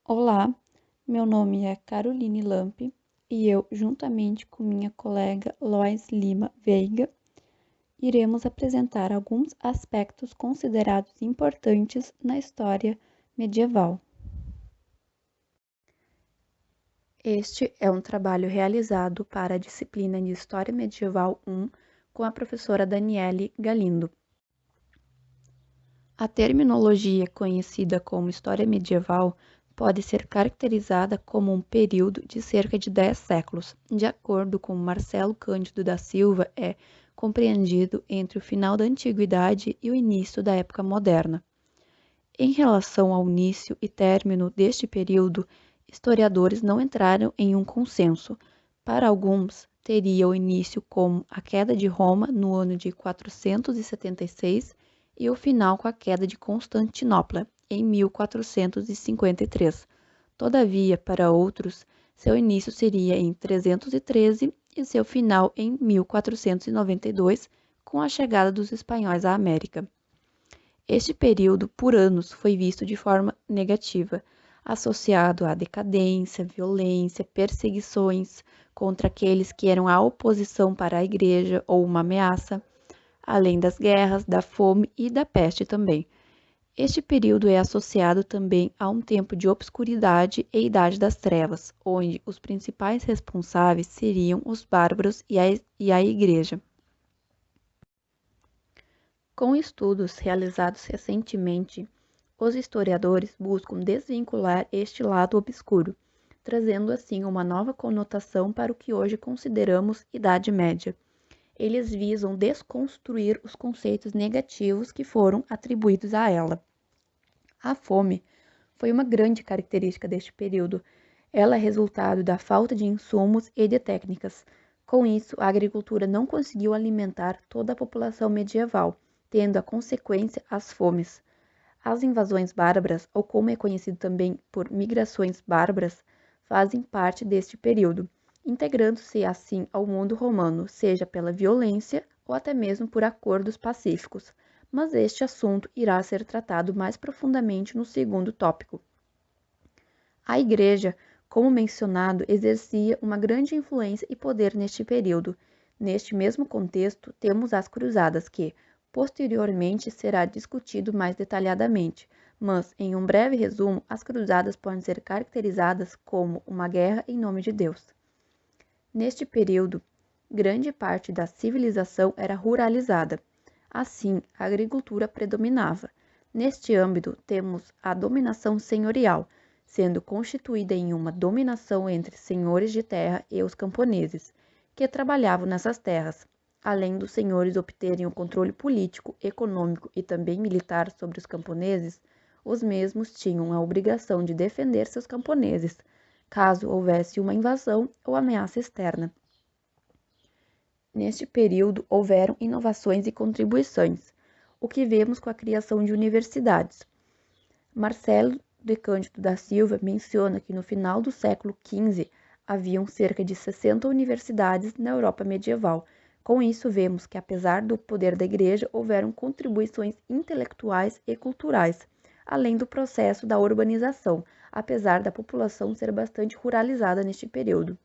Olá, meu nome é Caroline Lampe e eu, juntamente com minha colega Lois Lima Veiga, iremos apresentar alguns aspectos considerados importantes na história medieval. Este é um trabalho realizado para a disciplina de História Medieval 1 com a professora Daniele Galindo. A terminologia conhecida como História Medieval pode ser caracterizada como um período de cerca de 10 séculos. De acordo com Marcelo Cândido da Silva, é compreendido entre o final da Antiguidade e o início da época moderna. Em relação ao início e término deste período, historiadores não entraram em um consenso. Para alguns, teria o início como a queda de Roma no ano de 476 e o final com a queda de Constantinopla, em 1453. Todavia, para outros, seu início seria em 313 e seu final em 1492, com a chegada dos espanhóis à América. Este período, por anos, foi visto de forma negativa, associado à decadência, violência, perseguições contra aqueles que eram a oposição para a Igreja ou uma ameaça, além das guerras, da fome e da peste também. Este período é associado também a um tempo de obscuridade e idade das trevas, onde os principais responsáveis seriam os bárbaros e a Igreja. Com estudos realizados recentemente, os historiadores buscam desvincular este lado obscuro, trazendo assim uma nova conotação para o que hoje consideramos Idade Média. Eles visam desconstruir os conceitos negativos que foram atribuídos a ela. A fome foi uma grande característica deste período. Ela é resultado da falta de insumos e de técnicas. Com isso, a agricultura não conseguiu alimentar toda a população medieval, tendo a consequência as fomes. As invasões bárbaras, ou como é conhecido também por migrações bárbaras, fazem parte deste período, integrando-se assim ao mundo romano, seja pela violência ou até mesmo por acordos pacíficos. Mas este assunto irá ser tratado mais profundamente no segundo tópico. A Igreja, como mencionado, exercia uma grande influência e poder neste período. Neste mesmo contexto, temos as Cruzadas, que, posteriormente, será discutido mais detalhadamente, mas, em um breve resumo, as Cruzadas podem ser caracterizadas como uma guerra em nome de Deus. Neste período, grande parte da civilização era ruralizada. Assim, a agricultura predominava. Neste âmbito, temos a dominação senhorial, sendo constituída em uma dominação entre senhores de terra e os camponeses, que trabalhavam nessas terras. Além dos senhores obterem o controle político, econômico e também militar sobre os camponeses, os mesmos tinham a obrigação de defender seus camponeses, caso houvesse uma invasão ou ameaça externa. Neste período, houveram inovações e contribuições, o que vemos com a criação de universidades. Marcelo de Cândido da Silva menciona que no final do século XV haviam cerca de 60 universidades na Europa medieval. Com isso, vemos que, apesar do poder da Igreja, houveram contribuições intelectuais e culturais, além do processo da urbanização, apesar da população ser bastante ruralizada neste período.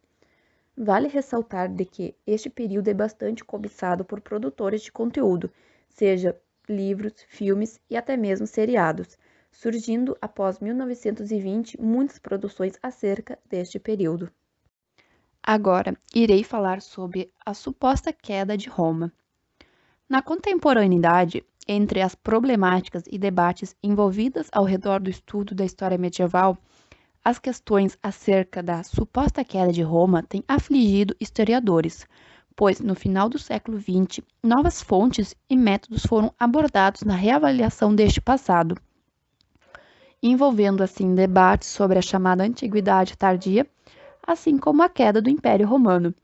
Vale ressaltar de que este período é bastante cobiçado por produtores de conteúdo, seja livros, filmes e até mesmo seriados, surgindo após 1920 muitas produções acerca deste período. Agora, irei falar sobre a suposta queda de Roma. Na contemporaneidade, entre as problemáticas e debates envolvidas ao redor do estudo da história medieval, as questões acerca da suposta queda de Roma têm afligido historiadores, pois no final do século XX, novas fontes e métodos foram abordados na reavaliação deste passado, envolvendo assim debates sobre a chamada Antiguidade Tardia, assim como a queda do Império Romano.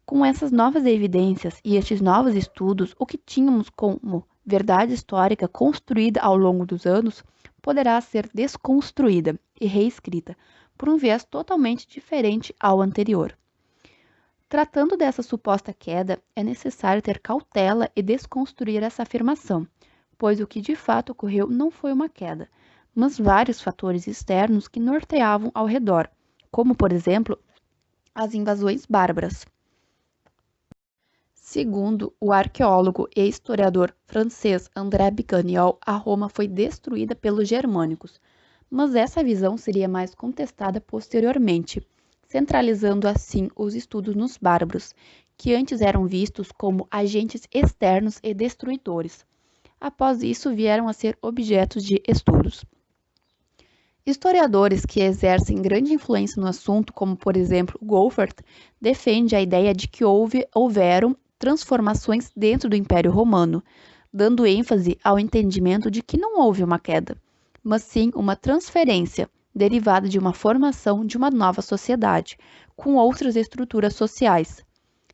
Com essas novas evidências e estes novos estudos, o que tínhamos como verdade histórica construída ao longo dos anos poderá ser desconstruída e reescrita por um viés totalmente diferente ao anterior. Tratando dessa suposta queda, é necessário ter cautela e desconstruir essa afirmação, pois o que de fato ocorreu não foi uma queda, mas vários fatores externos que norteavam ao redor, como, por exemplo, as invasões bárbaras. Segundo o arqueólogo e historiador francês André Biganiol, a Roma foi destruída pelos germânicos, mas essa visão seria mais contestada posteriormente, centralizando assim os estudos nos bárbaros, que antes eram vistos como agentes externos e destruidores. Após isso, vieram a ser objetos de estudos. Historiadores que exercem grande influência no assunto, como por exemplo Goffert, defende a ideia de que houveram transformações dentro do Império Romano, dando ênfase ao entendimento de que não houve uma queda, mas sim uma transferência derivada de uma formação de uma nova sociedade, com outras estruturas sociais.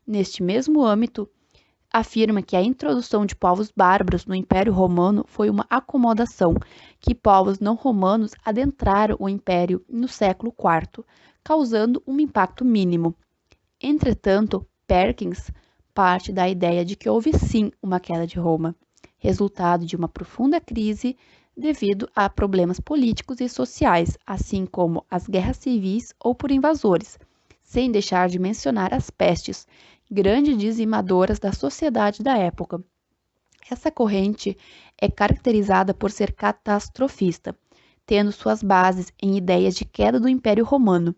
Neste mesmo âmbito, afirma que a introdução de povos bárbaros no Império Romano foi uma acomodação, que povos não romanos adentraram o Império no século IV, causando um impacto mínimo. Entretanto, Perkins parte da ideia de que houve sim uma queda de Roma, resultado de uma profunda crise devido a problemas políticos e sociais, assim como as guerras civis ou por invasores, sem deixar de mencionar as pestes, grandes dizimadoras da sociedade da época. Essa corrente é caracterizada por ser catastrofista, tendo suas bases em ideias de queda do Império Romano.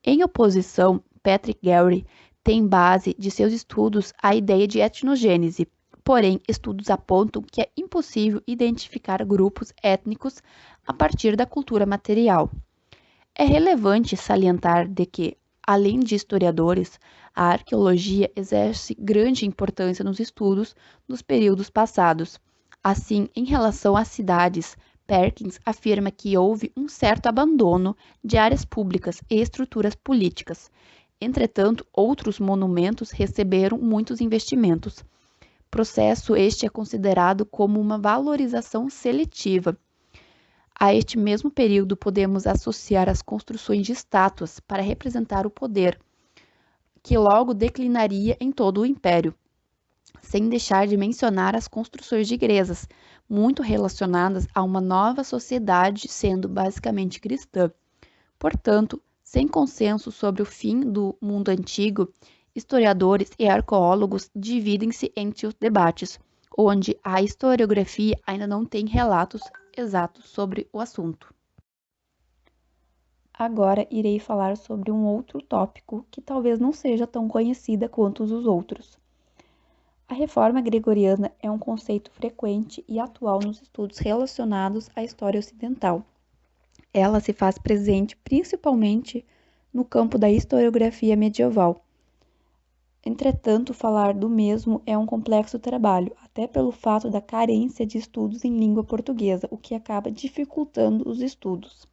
Em oposição, Patrick Gowry tem base de seus estudos a ideia de etnogênese, porém, estudos apontam que é impossível identificar grupos étnicos a partir da cultura material. É relevante salientar de que, além de historiadores, a arqueologia exerce grande importância nos estudos dos períodos passados. Assim, em relação às cidades, Perkins afirma que houve um certo abandono de áreas públicas e estruturas políticas. Entretanto, outros monumentos receberam muitos investimentos. Processo este é considerado como uma valorização seletiva. A este mesmo período podemos associar as construções de estátuas para representar o poder, que logo declinaria em todo o império, sem deixar de mencionar as construções de igrejas, muito relacionadas a uma nova sociedade sendo basicamente cristã. Portanto, sem consenso sobre o fim do mundo antigo, historiadores e arqueólogos dividem-se entre os debates, onde a historiografia ainda não tem relatos exatos sobre o assunto. Agora irei falar sobre um outro tópico que talvez não seja tão conhecida quanto os outros. A reforma gregoriana é um conceito frequente e atual nos estudos relacionados à história ocidental. Ela se faz presente principalmente no campo da historiografia medieval. Entretanto, falar do mesmo é um complexo trabalho, até pelo fato da carência de estudos em língua portuguesa, o que acaba dificultando os estudos.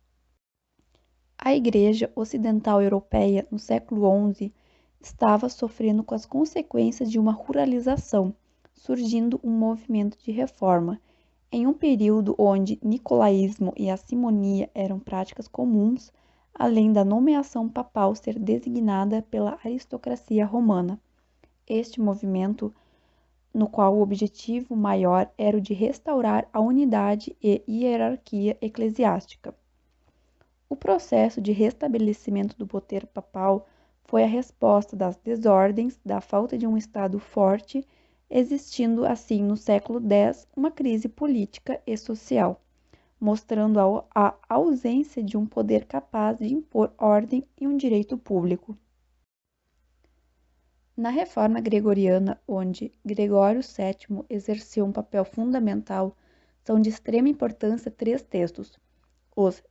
A Igreja Ocidental Europeia, no século XI, estava sofrendo com as consequências de uma ruralização, surgindo um movimento de reforma, em um período onde nicolaísmo e a simonia eram práticas comuns, além da nomeação papal ser designada pela aristocracia romana. Este movimento, no qual o objetivo maior era o de restaurar a unidade e hierarquia eclesiástica. O processo de restabelecimento do poder papal foi a resposta das desordens, da falta de um Estado forte, existindo assim no século X uma crise política e social, mostrando a ausência de um poder capaz de impor ordem e um direito público. Na reforma gregoriana, onde Gregório VII exerceu um papel fundamental, são de extrema importância três textos: os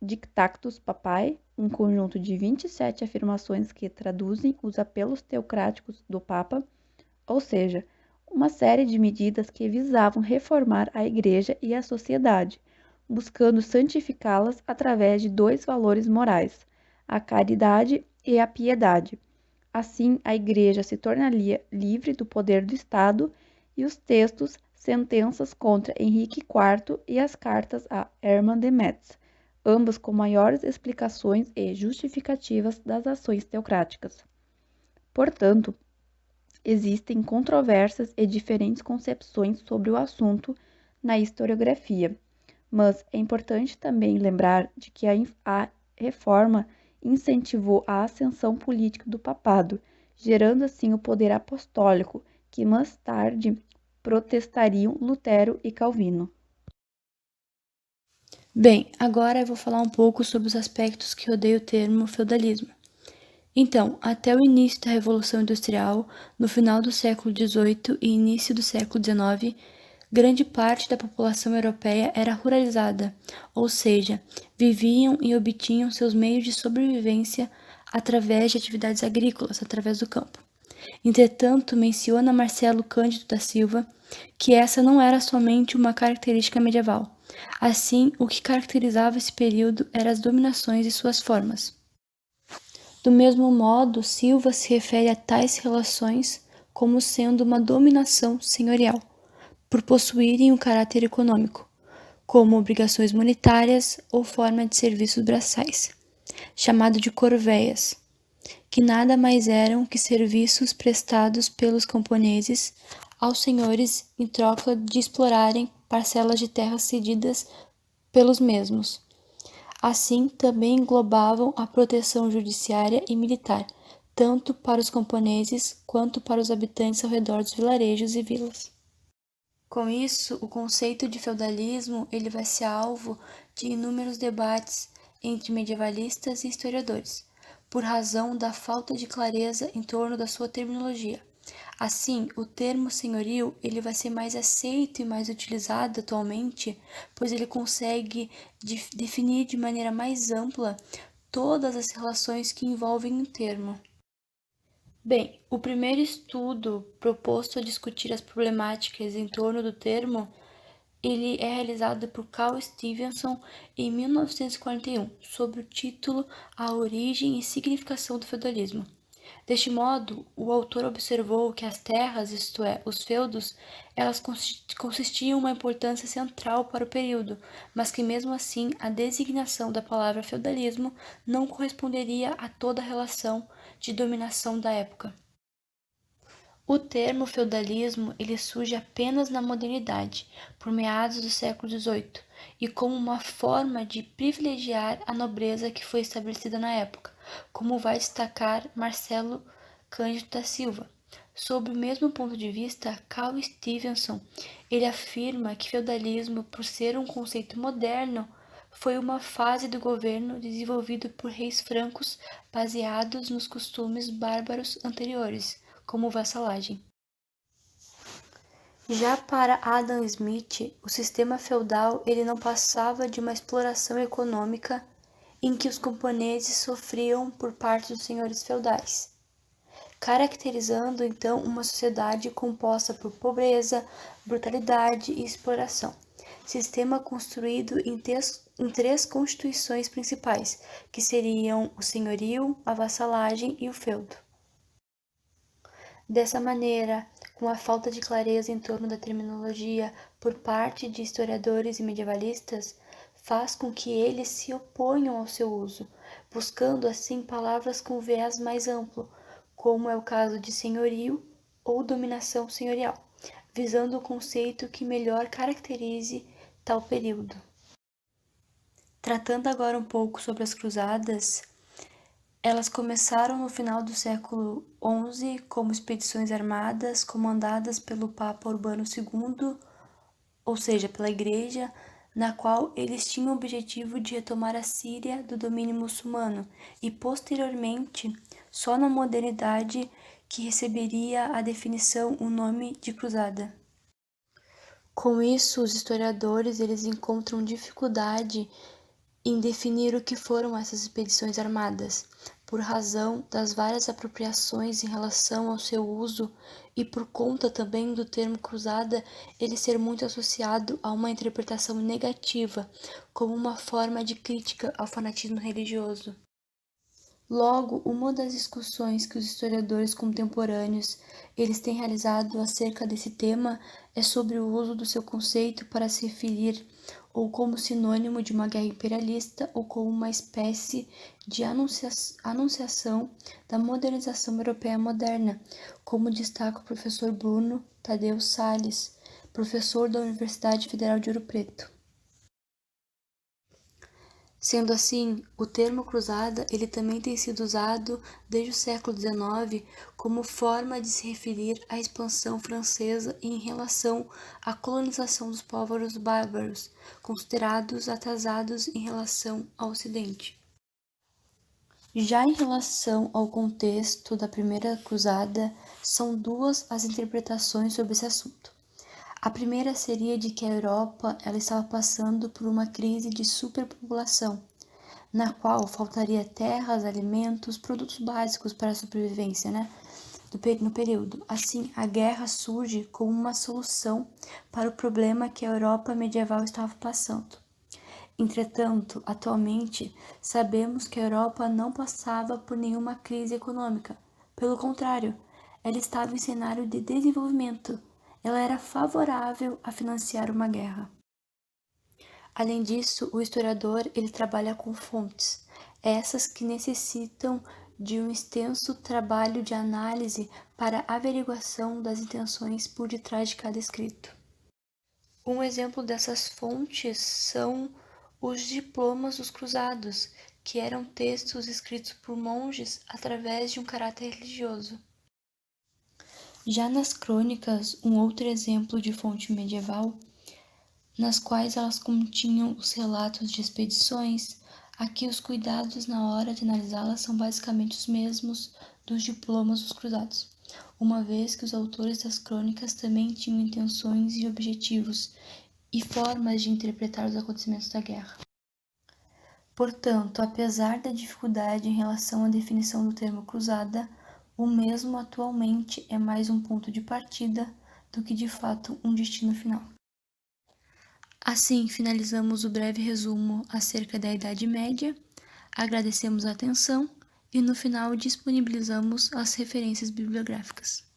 Dictatus Papae, um conjunto de 27 afirmações que traduzem os apelos teocráticos do Papa, ou seja, uma série de medidas que visavam reformar a Igreja e a sociedade, buscando santificá-las através de dois valores morais, a caridade e a piedade. Assim, a Igreja se tornaria livre do poder do Estado e os textos sentenças contra Henrique IV e as cartas a Hermann de Metz, ambas com maiores explicações e justificativas das ações teocráticas. Portanto, existem controvérsias e diferentes concepções sobre o assunto na historiografia, Mas é importante também lembrar de que a reforma incentivou a ascensão política do papado, gerando assim o poder apostólico, que mais tarde protestariam Lutero e Calvino. Bem, agora eu vou falar um pouco sobre os aspectos que rodeiam o termo feudalismo. Então, até o início da Revolução Industrial, no final do século XVIII e início do século XIX, grande parte da população europeia era ruralizada, ou seja, viviam e obtinham seus meios de sobrevivência através de atividades agrícolas, através do campo. Entretanto, menciona Marcelo Cândido da Silva que essa não era somente uma característica medieval. Assim, o que caracterizava esse período eram as dominações e suas formas. Do mesmo modo, Silva se refere a tais relações como sendo uma dominação senhorial, por possuírem um caráter econômico, como obrigações monetárias ou forma de serviços braçais, chamado de corveias, que nada mais eram que serviços prestados pelos camponeses aos senhores em troca de explorarem parcelas de terras cedidas pelos mesmos. Assim, também englobavam a proteção judiciária e militar, tanto para os camponeses quanto para os habitantes ao redor dos vilarejos e vilas. Com isso, o conceito de feudalismo ele vai ser alvo de inúmeros debates entre medievalistas e historiadores, por razão da falta de clareza em torno da sua terminologia. Assim, o termo senhorio ele vai ser mais aceito e mais utilizado atualmente, pois ele consegue definir de maneira mais ampla todas as relações que envolvem um termo. Bem, o primeiro estudo proposto a discutir as problemáticas em torno do termo, ele é realizado por Carl Stevenson em 1941, sob o título A Origem e Significação do Feudalismo. Deste modo, o autor observou que as terras, isto é, os feudos, elas consistiam uma importância central para o período, mas que mesmo assim a designação da palavra feudalismo não corresponderia a toda a relação de dominação da época. O termo feudalismo ele surge apenas na modernidade, por meados do século XVIII, e como uma forma de privilegiar a nobreza que foi estabelecida na época, como vai destacar Marcelo Cândido da Silva. Sob o mesmo ponto de vista, Carl Stevenson ele afirma que feudalismo, por ser um conceito moderno, foi uma fase do governo desenvolvido por reis francos baseados nos costumes bárbaros anteriores, como vassalagem. Já para Adam Smith, o sistema feudal ele não passava de uma exploração econômica em que os camponeses sofriam por parte dos senhores feudais, caracterizando então uma sociedade composta por pobreza, brutalidade e exploração. Sistema construído em três constituições principais, que seriam o senhorio, a vassalagem e o feudo. Dessa maneira, com a falta de clareza em torno da terminologia por parte de historiadores e medievalistas, faz com que eles se oponham ao seu uso, buscando assim palavras com viés mais amplo, como é o caso de senhorio ou dominação senhorial, visando o conceito que melhor caracterize tal período. Tratando agora um pouco sobre as cruzadas, elas começaram no final do século XI como expedições armadas comandadas pelo Papa Urbano II, ou seja, pela Igreja, na qual eles tinham o objetivo de retomar a Síria do domínio muçulmano e, posteriormente, só na modernidade que receberia a definição o nome de cruzada. Com isso, os historiadores eles encontram dificuldade em definir o que foram essas expedições armadas, por razão das várias apropriações em relação ao seu uso e por conta também do termo cruzada ele ser muito associado a uma interpretação negativa, como uma forma de crítica ao fanatismo religioso. Logo, uma das discussões que os historiadores contemporâneos eles têm realizado acerca desse tema é sobre o uso do seu conceito para se referir ou como sinônimo de uma guerra imperialista ou como uma espécie de anunciação da modernização europeia moderna, como destaca o professor Bruno Tadeu Salles, professor da Universidade Federal de Ouro Preto. Sendo assim, o termo cruzada ele também tem sido usado desde o século XIX como forma de se referir à expansão francesa em relação à colonização dos povos bárbaros, considerados atrasados em relação ao Ocidente. Já em relação ao contexto da Primeira Cruzada, são duas as interpretações sobre esse assunto. A primeira seria de que a Europa ela estava passando por uma crise de superpopulação, na qual faltaria terras, alimentos, produtos básicos para a sobrevivência, no período. Assim, a guerra surge como uma solução para o problema que a Europa medieval estava passando. Entretanto, atualmente, sabemos que a Europa não passava por nenhuma crise econômica. Pelo contrário, ela estava em cenário de desenvolvimento. Ela era favorável a financiar uma guerra. Além disso, o historiador ele trabalha com fontes, essas que necessitam de um extenso trabalho de análise para averiguação das intenções por detrás de cada escrito. Um exemplo dessas fontes são os diplomas dos cruzados, que eram textos escritos por monges através de um caráter religioso. Já nas crônicas, um outro exemplo de fonte medieval, nas quais elas continham os relatos de expedições, aqui os cuidados na hora de analisá-las são basicamente os mesmos dos diplomas dos cruzados, uma vez que os autores das crônicas também tinham intenções e objetivos e formas de interpretar os acontecimentos da guerra. Portanto, apesar da dificuldade em relação à definição do termo cruzada, o mesmo atualmente é mais um ponto de partida do que de fato um destino final. Assim, finalizamos o breve resumo acerca da Idade Média, agradecemos a atenção e no final disponibilizamos as referências bibliográficas.